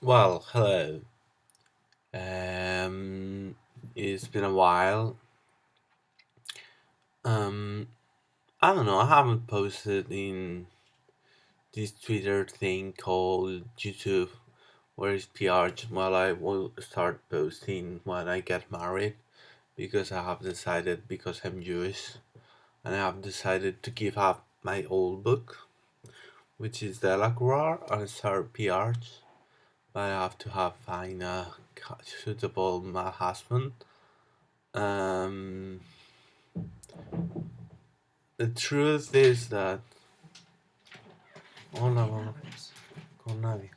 Well, hello. Um, it's been a while. Um, I don't know. I haven't posted in this Twitter thing called YouTube. Where is PR? Well, I will start posting when I get married because I have decided because I'm Jewish and I have decided to give up my old book, which is the Lagrar, and start PRs. But I have to have find a suitable my husband. Um, the truth is that. Hola, hola, con nadie.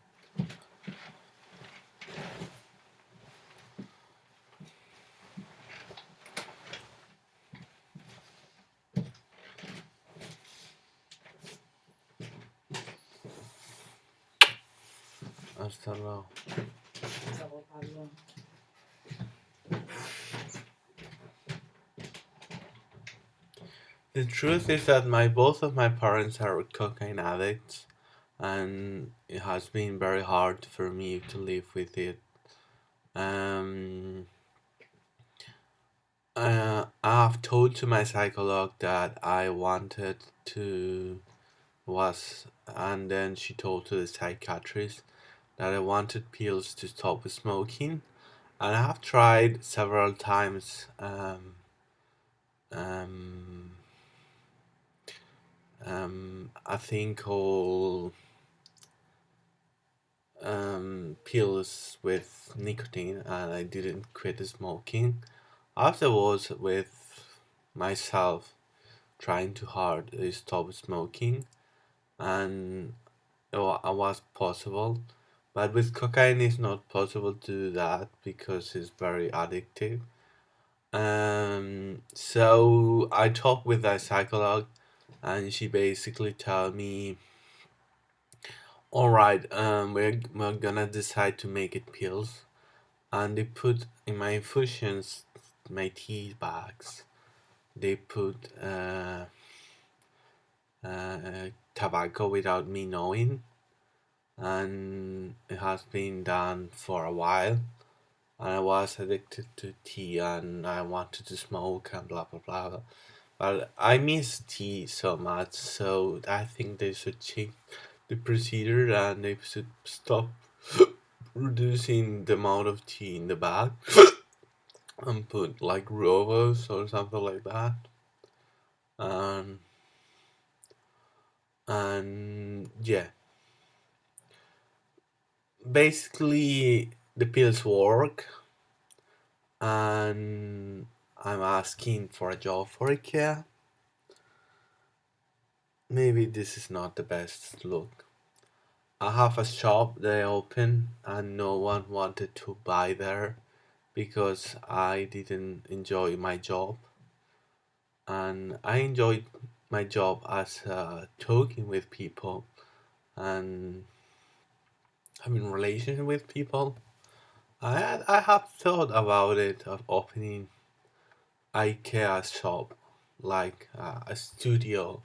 Hasta luego. Pablo. The truth is that my both of my parents are cocaine addicts, and it has been very hard for me to live with it. Um, I've told to my psychologist that I wanted to was, and then she told to the psychiatrist that I wanted pills to stop smoking, and I have tried several times. Um, I think all pills with nicotine, and I didn't quit smoking. Afterwards, with myself trying too hard to stop smoking, and it was possible. But with cocaine, it's not possible to do that because it's very addictive. So I talked with a psychologist, and she basically told me, "All right, we're gonna decide to make it pills." And they put in my infusions, my tea bags. They put tobacco without me knowing, and it has been done for a while. And I was addicted to tea, and I wanted to smoke, and blah blah blah. But I miss tea so much, so I think they should change the procedure and they should stop reducing the amount of tea in the bag and put like robos or something like that. Um, and yeah, basically the pills work, and I'm asking for a job for IKEA. Maybe this is not the best look. I have a shop they open and no one wanted to buy there because I didn't enjoy my job, and I enjoyed my job as talking with people and having relations with people. I have thought about it of opening IKEA shop, like a studio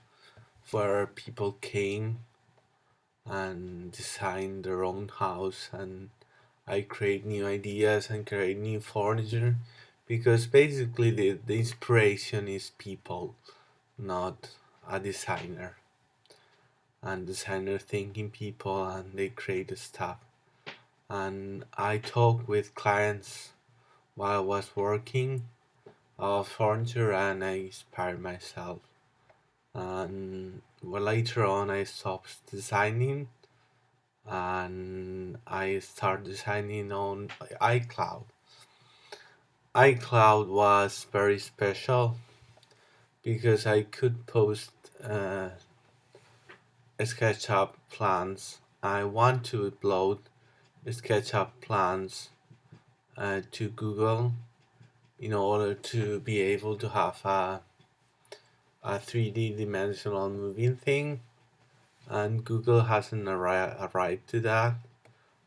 where people came and design their own house, and I create new ideas and create new furniture, because basically the inspiration is people, not a designer. And designer thinking people and they create the stuff. And I talk with clients while I was working of furniture, and I inspired myself. And well, later on, I stopped designing and I started designing on iCloud. iCloud was very special because I could post SketchUp plans. I want to upload SketchUp plans to Google in order to be able to have a 3D dimensional moving thing, and Google hasn't arrived to that.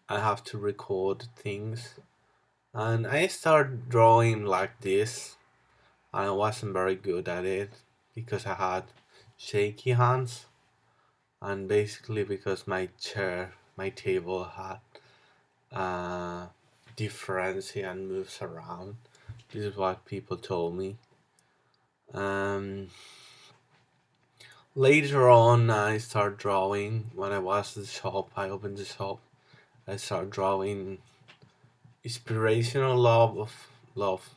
I have to record things, and I started drawing like this. I wasn't very good at it because I had shaky hands, and basically because my chair, my table had uh, difference and moves around. This is what people told me. Um, Later on, I started drawing. When I was at the shop, I opened the shop. I started drawing inspirational love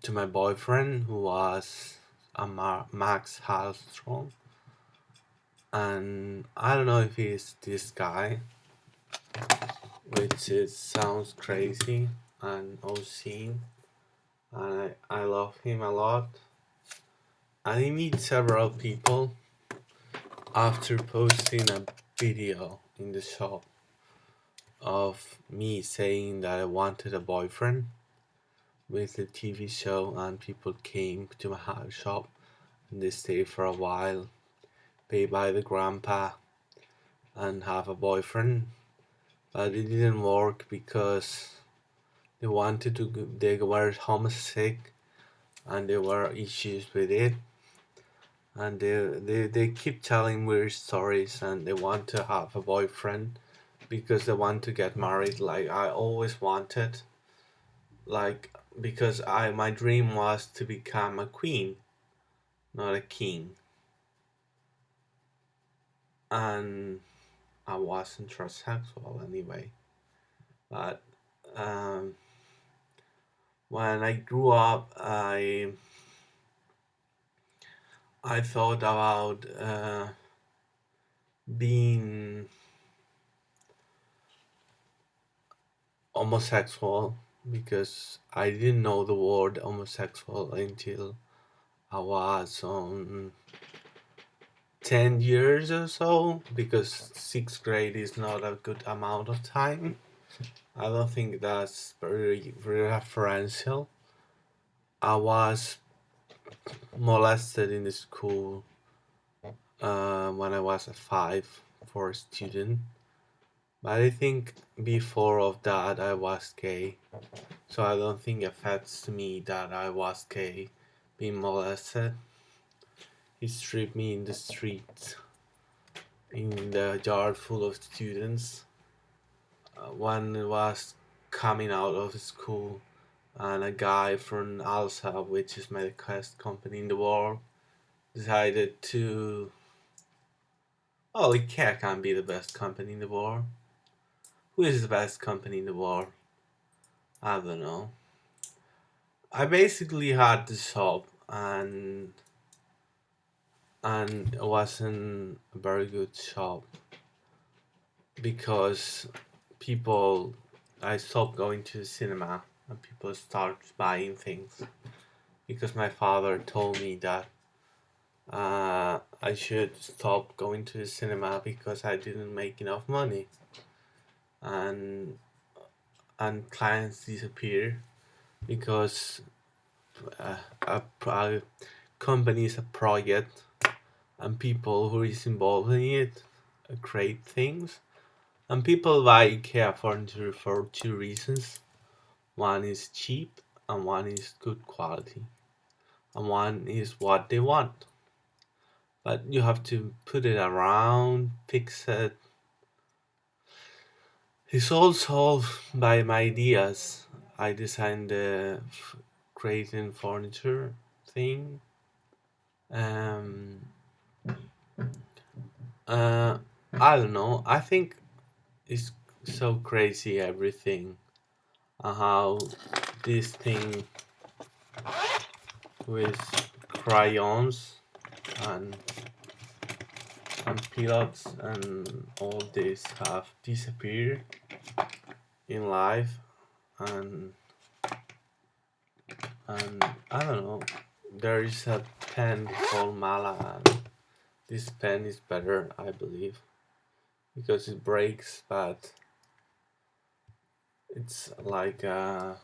to my boyfriend, who was Max Hallstrom. And I don't know if he's this guy, which is sounds crazy and obscene. And I love him a lot. And he meets several people after posting a video in the shop of me saying that I wanted a boyfriend with a TV show, and people came to my house shop and they stayed for a while, pay by the grandpa, and have a boyfriend. But it didn't work because they were homesick and there were issues with it. And they keep telling weird stories and they want to have a boyfriend because they want to get married like I always wanted. Like, because I my dream was to become a queen, not a king. And I wasn't transsexual anyway. But um, when I grew up, I thought about being homosexual because I didn't know the word homosexual until I was on 10 years or so, because sixth grade is not a good amount of time. I don't think that's very referential. I was molested in the school when I was a five for a student, but I think before of that I was gay, so I don't think it affects me that I was gay being molested. He stripped me in the street in the yard full of students. One was coming out of school, and a guy from Alsa, which is my best company in the world, decided to. Oh, ikea can be the best company in the world. Who is the best company in the world? I don't know. I basically had the shop, and it wasn't a very good shop because people. I stopped going to the cinema and people start buying things because my father told me that I should stop going to the cinema because I didn't make enough money, and clients disappear because a company is a project and people who is involved in it create things, and people buy IKEA furniture for two reasons. One is cheap and one is good quality, and one is what they want. But you have to put it around, fix it. It's all solved by my ideas. I designed the creating furniture thing. Um, uh, I don't know. I think it's so crazy everything. How this thing with crayons and pilots and all this have disappeared in life, and I don't know. There is a pen called Mala, and this pen is better, I believe, because it breaks, but it's like a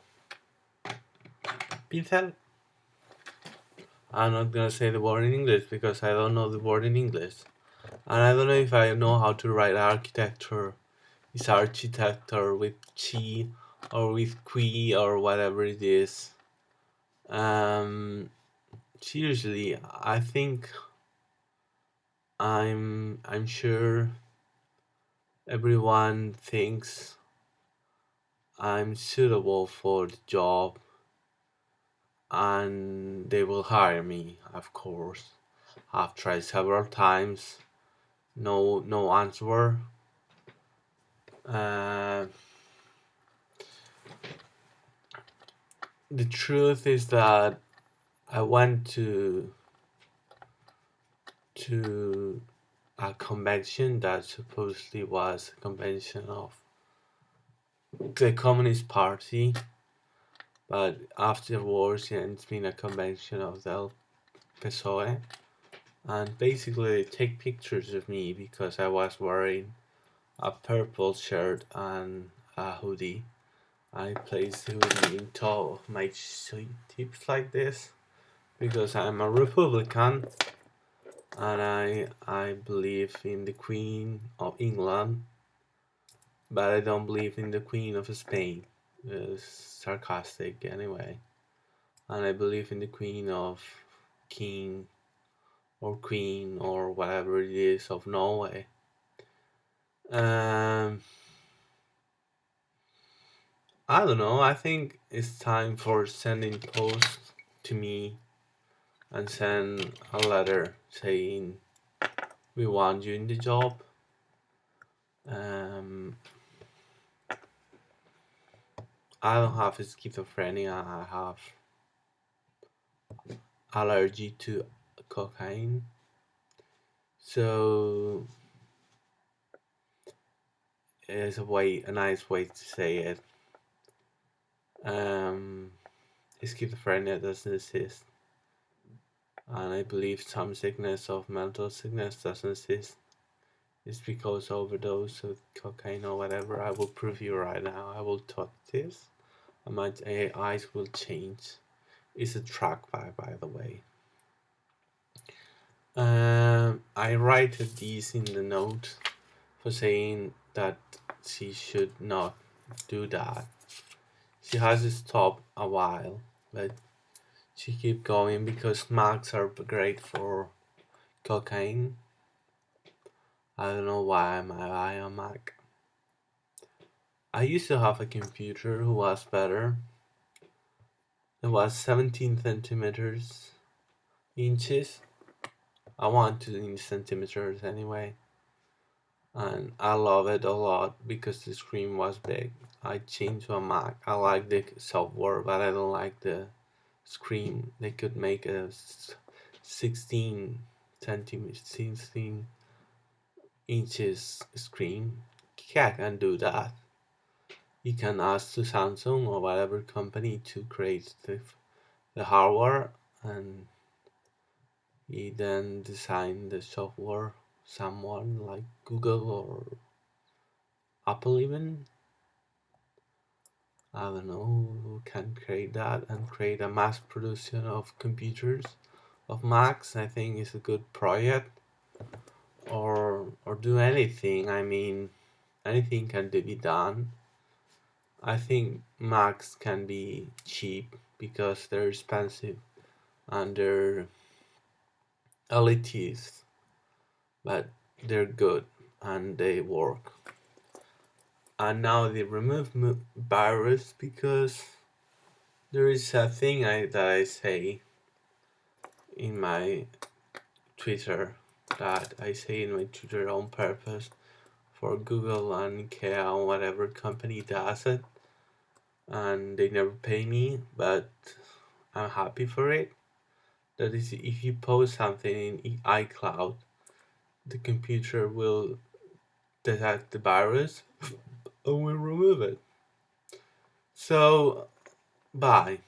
pincel. I'm not gonna say the word in English because I don't know the word in English, and I don't know if I know how to write architecture. It's architecture with chi or with qui or whatever it is. Um, Seriously, I think I'm sure everyone thinks I'm suitable for the job and they will hire me, of course. I've tried several times, no answer. Uh, the truth is that I went to a convention that supposedly was a convention of the Communist Party, but afterwards it's been a convention of the PSOE, and basically they take pictures of me because I was wearing a purple shirt and a hoodie. I place the hoodie in top of my tips like this because I'm a Republican and I believe in the Queen of England, but I don't believe in the Queen of Spain. It's sarcastic anyway. And I believe in the Queen of King or Queen or whatever it is of Norway. Um, I don't know. I think it's time for sending post to me and send a letter saying we want you in the job. Um, I don't have schizophrenia. I have allergy to cocaine. So it's a nice way to say it. Um, Schizophrenia doesn't exist, and I believe some sickness of mental sickness doesn't exist. It's because overdose of cocaine or whatever. I will prove you right now. I will talk this, and my eyes will change. It's a track by the way. I write this in the note for saying that she should not do that. She has stopped a while, but she keep going because Macs are great for cocaine. I don't know why I'm a Mac. I used to have a computer who was better. It was 17 centimeters inches. I want to in centimeters anyway. And I love it a lot because the screen was big. I changed to a Mac. I like the software, but I don't like the screen. They could make a 16 centimeters, 16 inches screen. Yeah, can do that. You can ask to Samsung or whatever company to create the hardware, and he then design the software. Someone like Google or Apple even, I don't know, who can create that and create a mass production of computers of Macs. I think is a good project, or do anything. I mean, anything can be done. I think Macs can be cheap because they're expensive and they're elitist, but they're good and they work. And now they remove virus because there is a thing that I say in my Twitter that I say in my Twitter on purpose for Google and ikea and whatever company does it, and they never pay me, but I'm happy for it. That is, if you post something in iCloud, the computer will detect the virus and will remove it. So, bye.